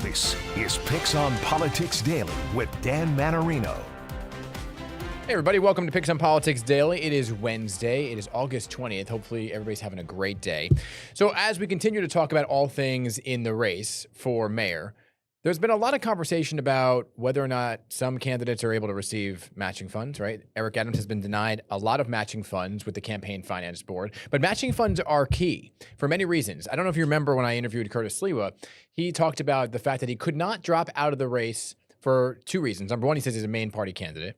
This is PIX on Politics Daily with Dan Mannarino. Hey everybody, welcome to PIX on Politics Daily. It is Wednesday. It is August 20th. Hopefully everybody's having a great day. So as we continue to talk about all things in the race for mayor, there's been a lot of conversation about whether or not some candidates are able to receive matching funds, right? Eric Adams has been denied a lot of matching funds with the Campaign Finance Board, but matching funds are key for many reasons. I don't know if you remember when I interviewed Curtis Sliwa, he talked about the fact that he could not drop out of the race for two reasons. Number one, he says he's a main party candidate.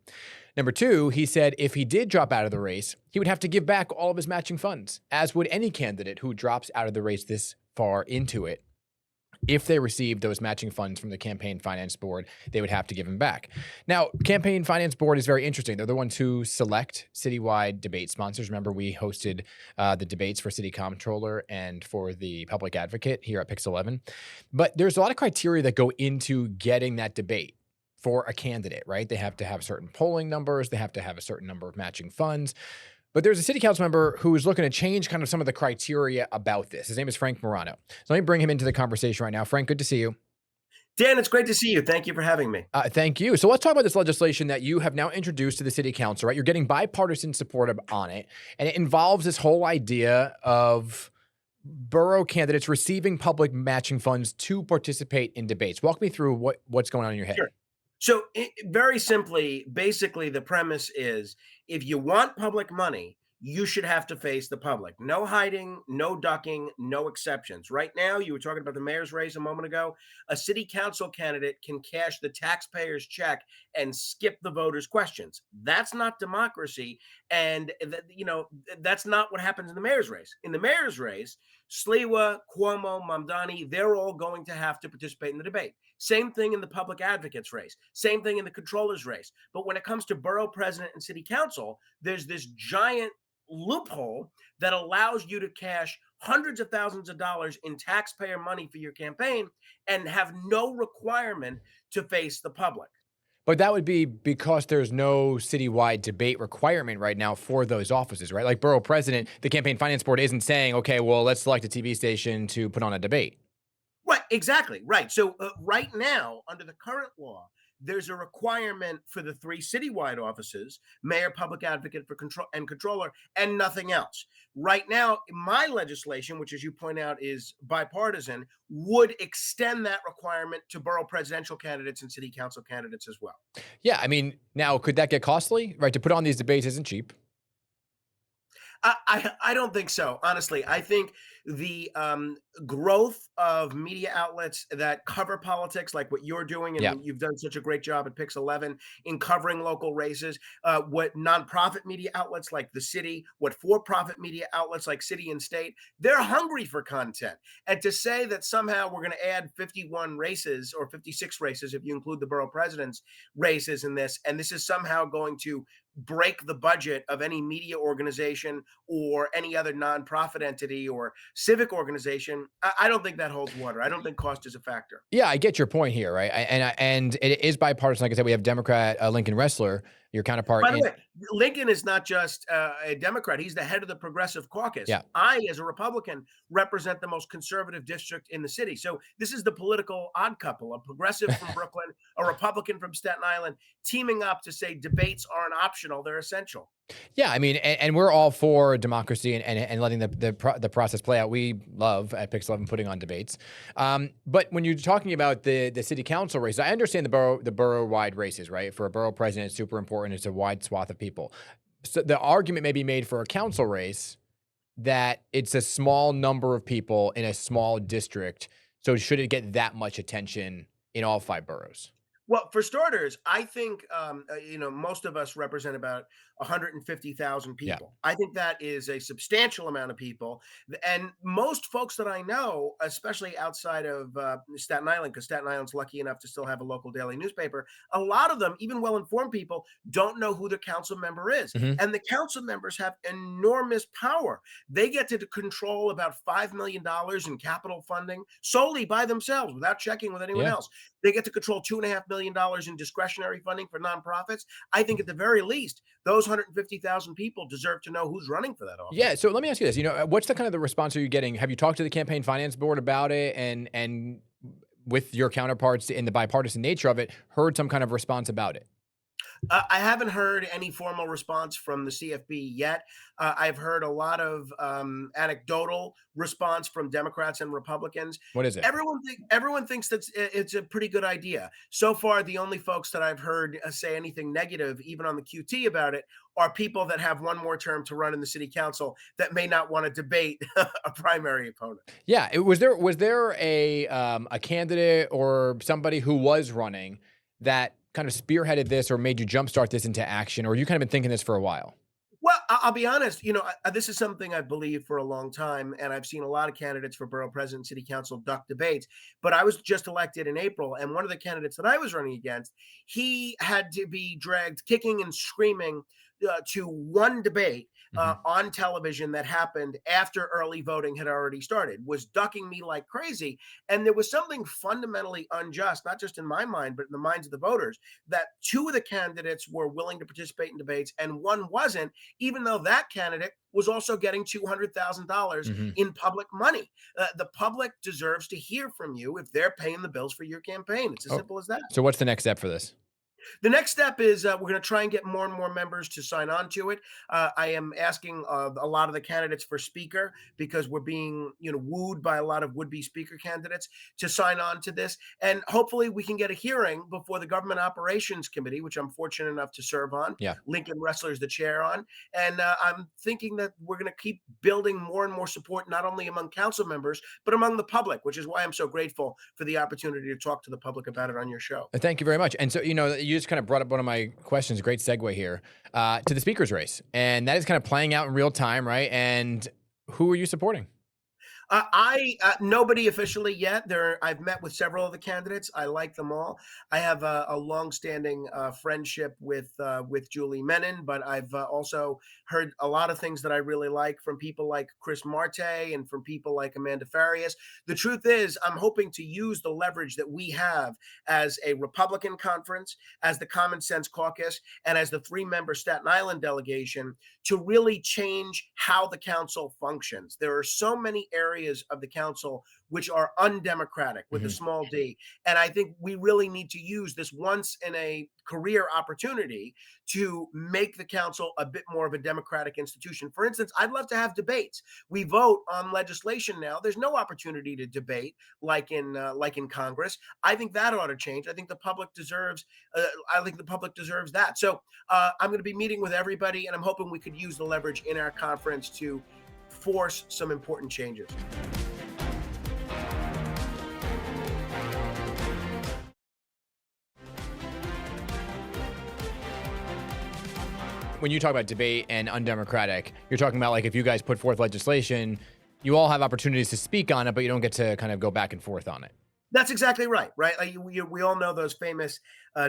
Number two, he said if he did drop out of the race, he would have to give back all of his matching funds, as would any candidate who drops out of the race this far into it. If they received those matching funds from the Campaign Finance Board, they would have to give them back. Now, Campaign Finance Board is very interesting. They're the ones who select citywide debate sponsors. Remember, we hosted the debates for City Comptroller and for the Public Advocate here at PIX 11. But there's a lot of criteria that go into getting that debate for a candidate, right? They have to have certain polling numbers. They have to have a certain number of matching funds. But there's a city council member who is looking to change kind of some of the criteria about this. His name is Frank Morano. So let me bring him into the conversation right now. Frank, good to see you. Dan, it's great to see you. Thank you for having me. Thank you. So let's talk about this legislation that you have now introduced to the city council, right? You're getting bipartisan support on it, and it involves this whole idea of borough candidates receiving public matching funds to participate in debates. Walk me through what's going on in your head. Sure. So very simply, basically, the premise is if you want public money, you should have to face the public. No hiding, no ducking, no exceptions. Right now, you were talking about the mayor's race a moment ago. A city council candidate can cash the taxpayer's check and skip the voters' questions. That's not democracy. And, that's not what happens in the mayor's race. In the mayor's race, Sliwa, Cuomo, Mamdani, they're all going to have to participate in the debate. Same thing in the public advocate's race. Same thing in the controller's race. But when it comes to borough president and city council, there's this giant loophole that allows you to cash hundreds of thousands of dollars in taxpayer money for your campaign and have no requirement to face the public. But that would be because there's no citywide debate requirement right now for those offices, right? Like borough president, the Campaign Finance Board isn't saying, okay, well, let's select a TV station to put on a debate. Right, exactly, right. So right now, under the current law, there's a requirement for the three citywide offices, mayor, public advocate for controller, and nothing else. Right now, my legislation, which as you point out is bipartisan, would extend that requirement to borough presidential candidates and city council candidates as well. Yeah, I mean, now could that get costly? Right, to put on these debates isn't cheap. I don't think so. Honestly, I think the growth of media outlets that cover politics, like what you're doing, and you've done such a great job at PIX 11 in covering local races, what nonprofit media outlets like the city, what for-profit media outlets like City and State, they're hungry for content. And to say that somehow we're going to add 51 races or 56 races, if you include the borough president's races in this, and this is somehow going to break the budget of any media organization or any other nonprofit entity or civic organization, I don't think that holds water. I don't think cost is a factor. Yeah, I get your point here, right? And it is bipartisan. Like I said, we have Democrat Lincoln Ressler, your counterpart. By the way, Lincoln is not just a Democrat. He's the head of the Progressive Caucus. Yeah. I, as a Republican, represent the most conservative district in the city. So this is the political odd couple, a progressive from Brooklyn, a Republican from Staten Island, teaming up to say debates aren't optional, they're essential. Yeah, I mean, and we're all for democracy and letting the process play out. We love at PIX 11 putting on debates. But when you're talking about the city council races, I understand the borough-wide races, right? For a borough president, it's super important. It's a wide swath of people. So the argument may be made for a council race that it's a small number of people in a small district. So should it get that much attention in all 5 boroughs? Well, for starters, I think, most of us represent about 150,000 people. Yeah. I think that is a substantial amount of people. And most folks that I know, especially outside of Staten Island, because Staten Island's lucky enough to still have a local daily newspaper, a lot of them, even well-informed people, don't know who their council member is. Mm-hmm. And the council members have enormous power. They get to control about $5 million in capital funding solely by themselves without checking with anyone else. They get to control $2.5 million in discretionary funding for nonprofits. I think at the very least, those 150,000 people deserve to know who's running for that office. Yeah. So let me ask you this, what's the kind of the response are you getting? Have you talked to the Campaign Finance Board about it? And with your counterparts in the bipartisan nature of it, heard some kind of response about it? I haven't heard any formal response from the CFB yet. I've heard a lot of anecdotal response from Democrats and Republicans. What is it? Everyone thinks that it's a pretty good idea. So far, the only folks that I've heard say anything negative, even on the QT about it, are people that have one more term to run in the city council that may not want to debate a primary opponent. Yeah, was there a candidate or somebody who was running that kind of spearheaded this or made you jumpstart this into action, or you kind of been thinking this for a while? Well, I'll be honest, this is something I've believed for a long time, and I've seen a lot of candidates for borough president, city council duck debates. But I was just elected in April, and one of the candidates that I was running against, he had to be dragged kicking and screaming to one debate Mhm. on television that happened after early voting had already started, was ducking me like crazy. And there was something fundamentally unjust, not just in my mind, but in the minds of the voters, that two of the candidates were willing to participate in debates and one wasn't, even though that candidate was also getting $200,000 Mhm. in public money. The public deserves to hear from you if they're paying the bills for your campaign. It's as Oh, simple as that. so what's the next step for this? The next step is we're going to try and get more and more members to sign on to it. I am asking a lot of the candidates for speaker because we're being, wooed by a lot of would-be speaker candidates to sign on to this, and hopefully we can get a hearing before the Government Operations Committee, which I'm fortunate enough to serve on. Yeah. Lincoln Ressler is the chair on, and I'm thinking that we're going to keep building more and more support, not only among council members but among the public, which is why I'm so grateful for the opportunity to talk to the public about it on your show. Thank you very much. And so, you just kind of brought up one of my questions. Great segue here to the speaker's race. And that is kind of playing out in real time, right? And who are you supporting? I nobody officially yet. I've met with several of the candidates. I like them all. I have a longstanding friendship with Julie Menin, but I've also heard a lot of things that I really like from people like Chris Marte and from people like Amanda Farias. The truth is, I'm hoping to use the leverage that we have as a Republican conference, as the Common Sense Caucus, and as the three-member Staten Island delegation to really change how the council functions. There are so many areas of the council which are undemocratic with a Mhm. small d. And I think we really need to use this once in a career opportunity to make the council a bit more of a democratic institution. For instance, I'd love to have debates. We vote on legislation now. There's no opportunity to debate like in Congress. I think that ought to change. I think the public deserves. I think the public deserves that. So I'm going to be meeting with everybody, and I'm hoping we could use the leverage in our conference to force some important changes. When you talk about debate and undemocratic, you're talking about like if you guys put forth legislation, you all have opportunities to speak on it, but you don't get to kind of go back and forth on it. That's exactly right, right? Like we all know those famous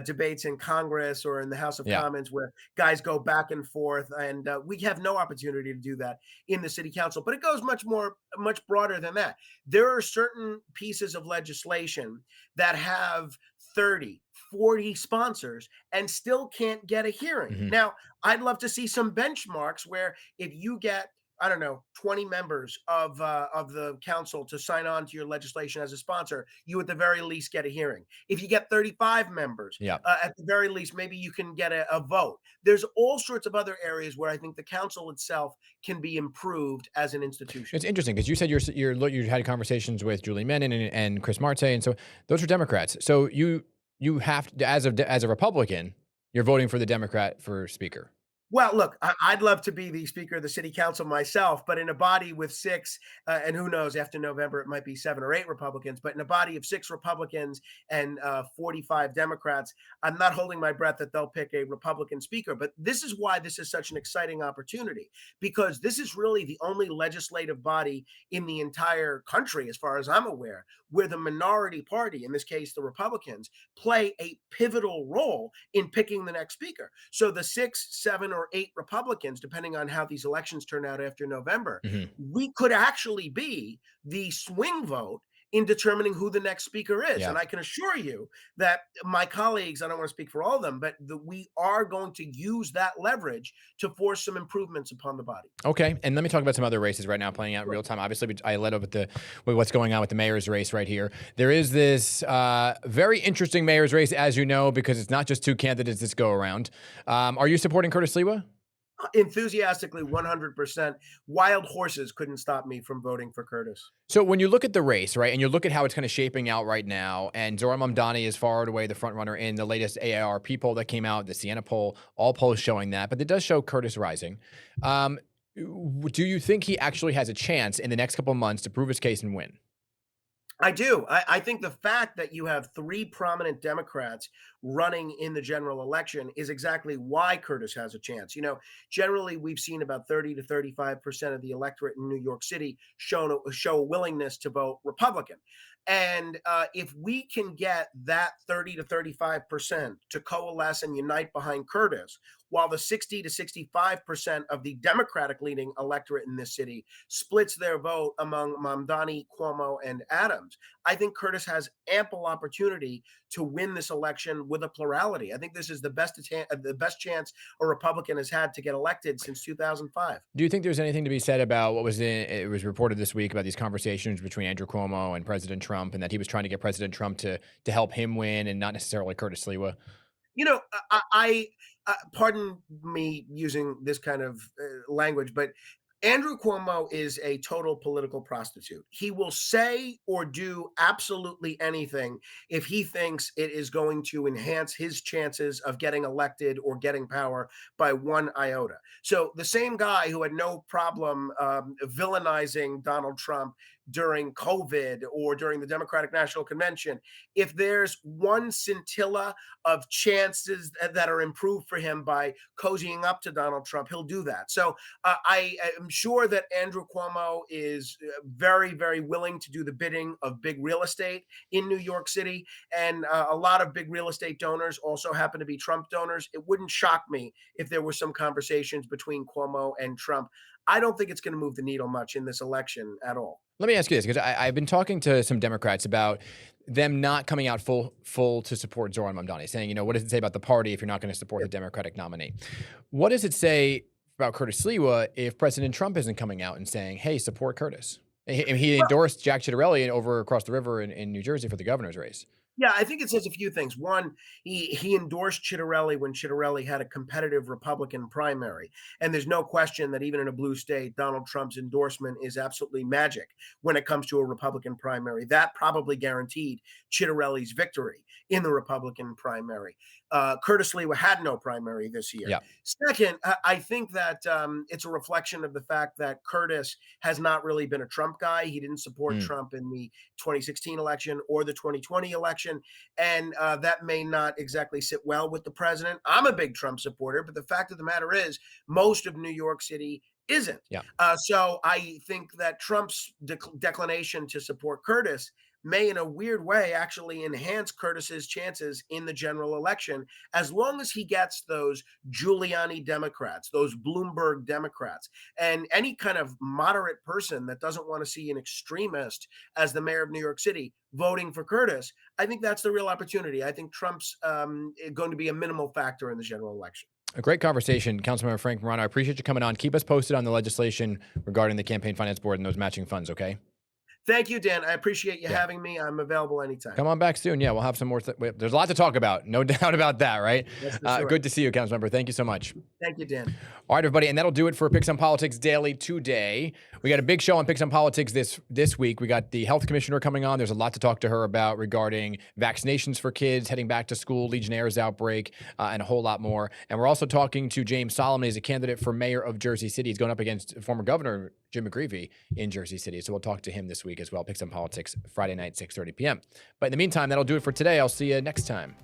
debates in Congress or in the House of Yeah. Commons where guys go back and forth, and we have no opportunity to do that in the city council. But it goes much broader than that. There are certain pieces of legislation that have 30, 40 sponsors and still can't get a hearing. Mhm. Now, I'd love to see some benchmarks where if you get, I don't know, 20 members of the council to sign on to your legislation as a sponsor, you at the very least get a hearing. If you get 35 members, Yeah. at the very least, maybe you can get a vote. There's all sorts of other areas where I think the council itself can be improved as an institution. It's interesting because you said you had conversations with Julie Menin and Chris Marte, and so those are Democrats. So you have to, as a Republican, you're voting for the Democrat for speaker. Well, look, I'd love to be the Speaker of the City Council myself, but in a body with six, and who knows, after November, it might be 7 or 8 Republicans, but in a body of 6 Republicans and 45 Democrats, I'm not holding my breath that they'll pick a Republican Speaker. But this is why this is such an exciting opportunity, because this is really the only legislative body in the entire country, as far as I'm aware, where the minority party, in this case, the Republicans, play a pivotal role in picking the next Speaker. So the 6, 7, or 8 Republicans, depending on how these elections turn out after November, Mhm. we could actually be the swing vote in determining who the next speaker is. Yeah. And I can assure you that my colleagues, I don't want to speak for all of them, but we are going to use that leverage to force some improvements upon the body. Okay, and let me talk about some other races right now playing out in real time. Obviously, I led up with what's going on with the mayor's race right here. There is this very interesting mayor's race, as you know, because it's not just two candidates this go around. Are you supporting Curtis Sliwa? Enthusiastically, 100%. Wild horses couldn't stop me from voting for Curtis. So when you look at the race, right, and you look at how it's kind of shaping out right now, and Zoran Mamdani is far and away the front runner in the latest AARP poll that came out, the Siena poll, all polls showing that, but it does show Curtis rising. Do you think he actually has a chance in the next couple of months to prove his case and win? I do. I think the fact that you have three prominent Democrats running in the general election is exactly why Curtis has a chance. Generally, we've seen about 30 to 35% of the electorate in New York City show a willingness to vote Republican. And if we can get that 30 to 35% to coalesce and unite behind Curtis, while the 60 to 65% of the Democratic leaning electorate in this city splits their vote among Mamdani, Cuomo, and Adams, I think Curtis has ample opportunity to win this election with a plurality. I think this is the best chance a Republican has had to get elected since 2005. Do you think there's anything to be said about it was reported this week about these conversations between Andrew Cuomo and President Trump, and that he was trying to get President Trump to help him win and not necessarily Curtis Sliwa? I pardon me using this kind of language, but Andrew Cuomo is a total political prostitute. He will say or do absolutely anything if he thinks it is going to enhance his chances of getting elected or getting power by one iota. So the same guy who had no problem villainizing Donald Trump during COVID or during the Democratic National Convention, if there's one scintilla of chances that are improved for him by cozying up to Donald Trump, he'll do that. So I am sure that Andrew Cuomo is very, very willing to do the bidding of big real estate in New York City. And a lot of big real estate donors also happen to be Trump donors. It wouldn't shock me if there were some conversations between Cuomo and Trump. I don't think it's going to move the needle much in this election at all. Let me ask you this, because I've been talking to some Democrats about them not coming out full to support Zoran Mamdani, saying, what does it say about the party if you're not going to support the Democratic nominee? What does it say about Curtis Sliwa if President Trump isn't coming out and saying, hey, support Curtis? He endorsed Jack Ciattarelli over across the river in New Jersey for the governor's race. Yeah, I think it says a few things. One, he endorsed Ciattarelli when Ciattarelli had a competitive Republican primary. And there's no question that even in a blue state, Donald Trump's endorsement is absolutely magic when it comes to a Republican primary. That probably guaranteed Ciattarelli's victory in the Republican primary. Curtis Sliwa had no primary this year. Yeah. Second, I think that it's a reflection of the fact that Curtis has not really been a Trump guy. He didn't support Trump in the 2016 election or the 2020 election. And that may not exactly sit well with the president. I'm a big Trump supporter, but the fact of the matter is most of New York City isn't. Yeah. So I think that Trump's declination to support Curtis may in a weird way actually enhance Curtis's chances in the general election, as long as he gets those Giuliani Democrats, those Bloomberg Democrats, and any kind of moderate person that doesn't want to see an extremist as the mayor of New York City voting for Curtis. I think that's the real opportunity. I think Trump's going to be a minimal factor in the general election. A great conversation, Councilmember Frank Morano. I appreciate you coming on. Keep us posted on the legislation regarding the Campaign Finance Board and those matching funds, okay? Thank you, Dan. I appreciate you having me. I'm available anytime. Come on back soon. Yeah, we'll have some more. There's a lot to talk about. No doubt about that, right? Sure. Good to see you, Councilmember. Thank you so much. Thank you, Dan. All right, everybody. And that'll do it for PIX on Politics Daily today. We got a big show on PIX on Politics this week. We got the health commissioner coming on. There's a lot to talk to her about regarding vaccinations for kids, heading back to school, Legionnaires outbreak, and a whole lot more. And we're also talking to James Solomon. He's a candidate for mayor of Jersey City. He's going up against former governor Jim McGreevey in Jersey City. So we'll talk to him this week as well. PIX on Politics, Friday night, 6:30 p.m. But in the meantime, that'll do it for today. I'll see you next time.